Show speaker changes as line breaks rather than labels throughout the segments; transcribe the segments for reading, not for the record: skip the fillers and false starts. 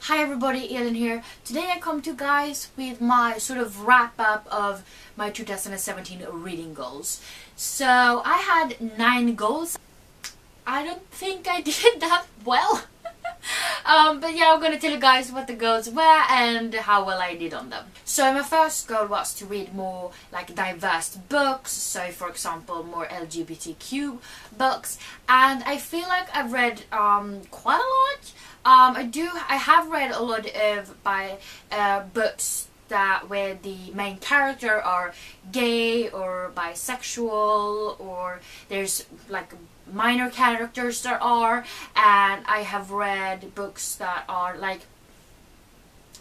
Hi everybody, Ellen here. Today I come to you guys with my sort of wrap up of my 2017 reading goals. So I had 9 goals. I don't think I did that well. But yeah, I'm gonna tell you guys what the goals were and how well I did on them. So my first goal was to read more like diverse books, so for example more LGBTQ books, and I feel like I've read quite a lot. I have read a lot of books that where the main character are gay or bisexual, or there's like minor characters there are, and I have read books that are like,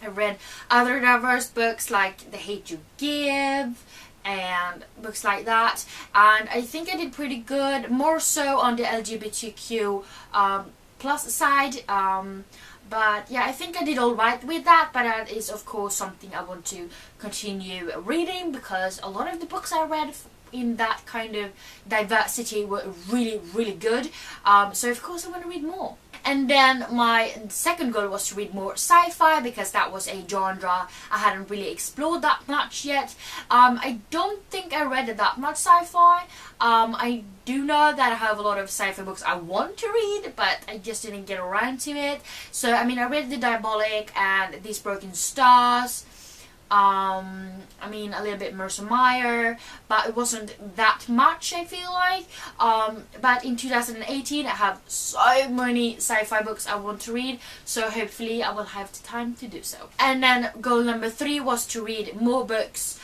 I read other diverse books like The Hate You Give and books like that, and I think I did pretty good, more so on the LGBTQ plus side, but yeah, I think I did alright with that, but that is of course something I want to continue reading because a lot of the books I read in that kind of diversity were really good, so of course I want to read more. And then my second goal was to read more sci-fi because that was a genre I hadn't really explored that much yet. I don't think I read that much sci-fi. I do know that I have a lot of sci-fi books I want to read, but I just didn't get around to it. So I mean, I read The Diabolic and These Broken Stars. I mean, a little bit Mercer Meyer, but it wasn't that much, I feel like. But in 2018 I have so many sci-fi books I want to read, so hopefully I will have the time to do so. And then goal number 3 was to read more books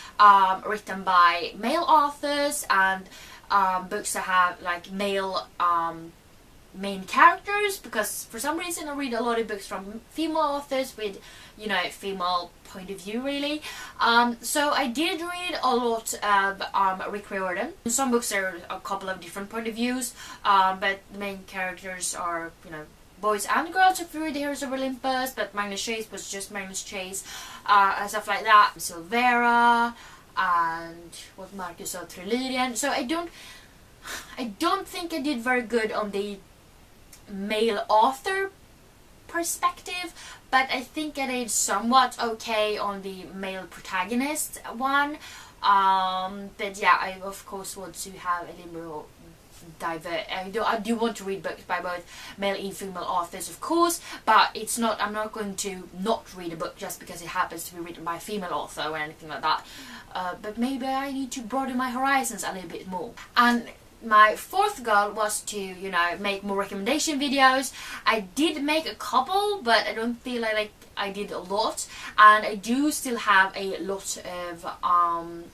written by male authors, and books that have like male main characters, because for some reason I read a lot of books from female authors with, you know, female point of view really. So I did read a lot of Rick Riordan. In some books there are a couple of different point of views, but the main characters are, you know, boys and girls if you read the Heroes of Olympus, but Magnus Chase was just Magnus Chase, and stuff like that. Silvera and what Marcus of Trillian. So I don't think I did very good on the male author perspective, but I think I did somewhat okay on the male protagonist one. But yeah, I of course want to have a little more I do want to read books by both male and female authors, of course, but it's not, I'm not going to not read a book just because it happens to be written by a female author or anything like that. But maybe I need to broaden my horizons a little bit more. And my fourth goal was to, you know, make more recommendation videos. I did make a couple, but I don't feel like I did a lot, and I do still have a lot of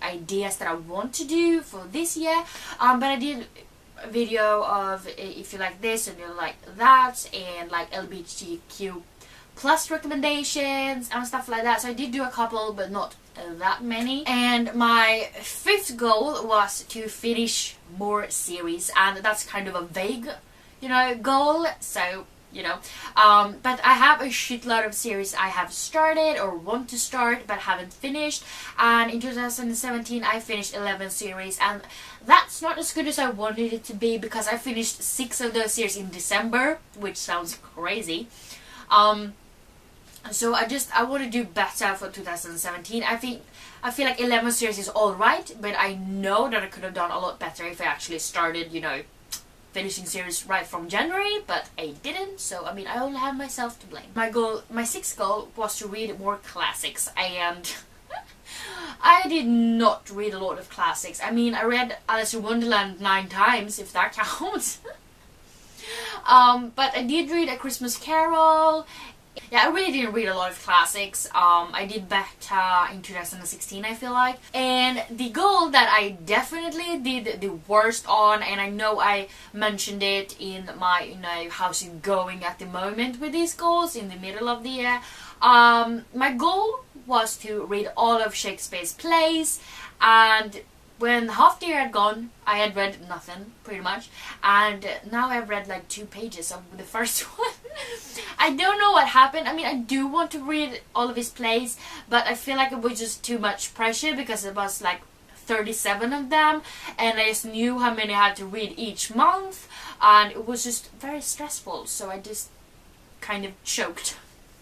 ideas that I want to do for this year, but I did a video of if you like this and you like that, and like LGBTQ plus recommendations and stuff like that. So I did do a couple, but not that many. And my fifth goal was to finish more series, and that's kind of a vague, you know, goal, so you know, but I have a shitload of series I have started or want to start but haven't finished, and in 2017 I finished 11 series, and that's not as good as I wanted it to be because I finished 6 of those series in December, which sounds crazy. So I want to do better for 2017. I feel like 11 series is alright, but I know that I could have done a lot better if I actually started, you know, finishing series right from January, but I didn't, so I mean, I only have myself to blame. My sixth goal was to read more classics, and I did not read a lot of classics. I mean, I read Alice in Wonderland 9 times, if that counts. But I did read A Christmas Carol. Yeah, I really didn't read a lot of classics. I did better in 2016, I feel like. And the goal that I definitely did the worst on, and I know I mentioned it in my, you know, how's it going at the moment with these goals in the middle of the year. My goal was to read all of Shakespeare's plays, and when half the year had gone, I had read nothing, pretty much, and now I've read like 2 pages of the first one. I don't know what happened. I mean, I do want to read all of his plays, but I feel like it was just too much pressure because it was like 37 of them, and I just knew how many I had to read each month, and it was just very stressful, so I just kind of choked.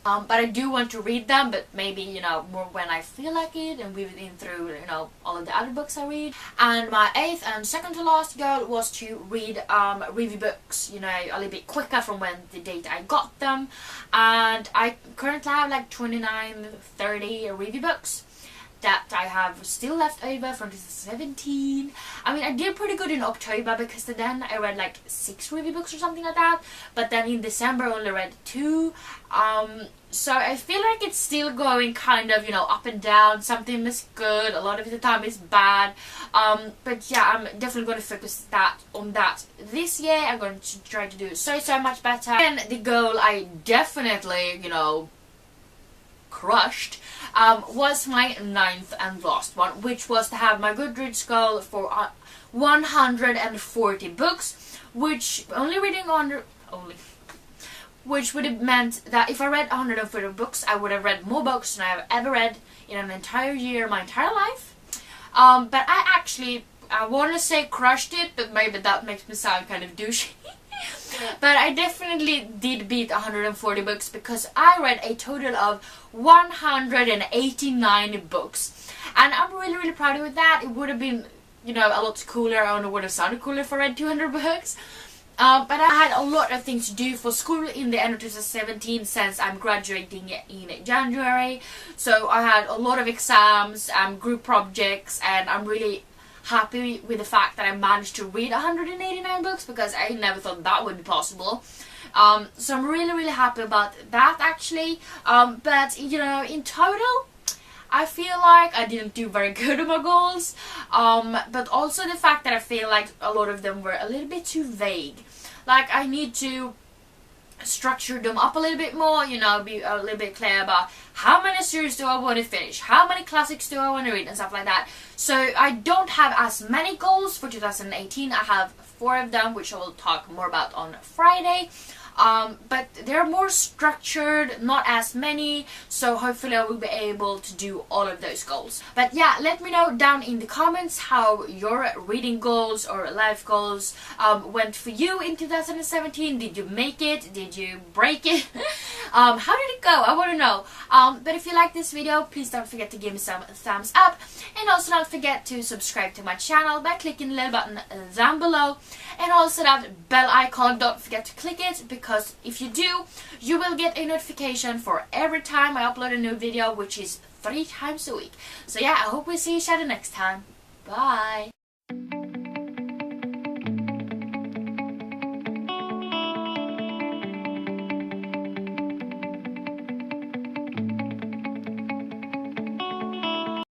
But I do want to read them, but maybe, you know, more when I feel like it, and weave it in through, you know, all of the other books I read. And my 8th and second to last goal was to read review books, you know, a little bit quicker from when the date I got them. And I currently have like 29, 30 review books that I have still left over from 2017. I mean, I did pretty good in October because then I read like 6 review books or something like that. But then in December I only read 2. So I feel like it's still going kind of, you know, up and down. Something is good, a lot of the time is bad. But yeah, I'm definitely going to focus on that this year. I'm going to try to do so much better. And the goal I definitely, you know, crushed was my 9th and last one, which was to have my Goodreads goal for 140 books, which which would have meant that if I read 140 books, I would have read more books than I have ever read in an entire year, my entire life. But I want to say crushed it, but maybe that makes me sound kind of douchey. But I definitely did beat 140 books because I read a total of 189 books. And I'm really proud of that. It would have been, you know, a lot cooler. I don't know, would have sounded cooler if I read 200 books. But I had a lot of things to do for school in the end of 2017 since I'm graduating in January. So I had a lot of exams, group projects, and I'm really happy with the fact that I managed to read 189 books because I never thought that would be possible. So I'm really happy about that actually. But you know, in total, I feel like I didn't do very good on my goals. But also the fact that I feel like a lot of them were a little bit too vague. Like I need to structure them up a little bit more, you know, be a little bit clear about how many series do I want to finish, how many classics do I want to read and stuff like that. So I don't have as many goals for 2018. I have 4 of them, which I will talk more about on Friday. But they're more structured, not as many, so hopefully I will be able to do all of those goals. But yeah, let me know down in the comments how your reading goals or life goals went for you in 2017. Did you make it? Did you break it? How did it go? I want to know. But if you like this video, please don't forget to give me some thumbs up, and also don't forget to subscribe to my channel by clicking the little button down below, and also that bell icon, don't forget to click it, because if you do, you will get a notification for every time I upload a new video, which is 3 times a week. So yeah, I hope we see each other next time. Bye!